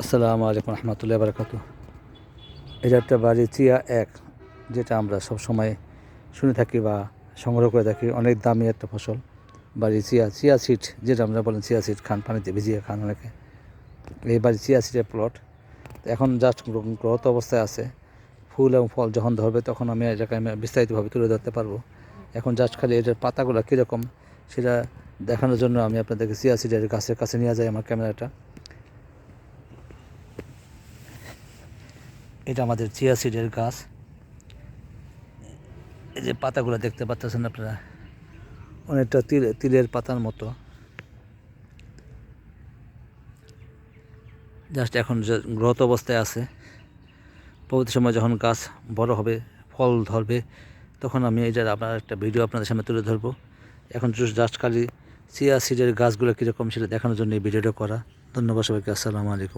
আসসালামু আলাইকুম রহমতুল্লাহ বারকাতু। এটা একটা বাড়ি চিয়া এক, যেটা আমরা সব সময় শুনে থাকি বা সংগ্রহ করে থাকি। অনেক দামি একটা ফসল বাড়ি চিয়া সিড, যেটা আমরা বলেন চিয়া সিড খান, পানিতে ভিজিয়ে খান অনেকে। এই বাড়ি চিয়া সিডের প্লট এখন জাস্ট গ্রোথ অবস্থায় আছে। ফুল এবং ফল যখন ধরবে তখন আমি এটাকে বিস্তারিতভাবে তুলে ধরতে পারবো। এখন জাস্ট খালি এটার পাতাগুলো কীরকম সেটা দেখানোর জন্য আমি আপনাদেরকে চিয়া সিডের গাছের কাছে নিয়ে যাই আমার ক্যামেরাটা। এটা আমাদের চিয়া সিডের গাছ। এই যে পাতাগুলো দেখতে পাচ্ছেন আপনারা, অনেকটা তিলের পাতার মতো। জাস্ট এখন গ্রোথ অবস্থায় আছে। পরবর্তী সময় যখন গাছ বড় হবে, ফল ধরবে, তখন আমি এটার আপনার একটা ভিডিও আপনাদের সামনে তুলে ধরবো। এখন জাস্ট খালি চিয়া সিডের গাছগুলো কীরকম সেটা দেখানোর জন্য এই ভিডিওটা করা। ধন্যবাদ সবাইকে। আসসালামু আলাইকুম।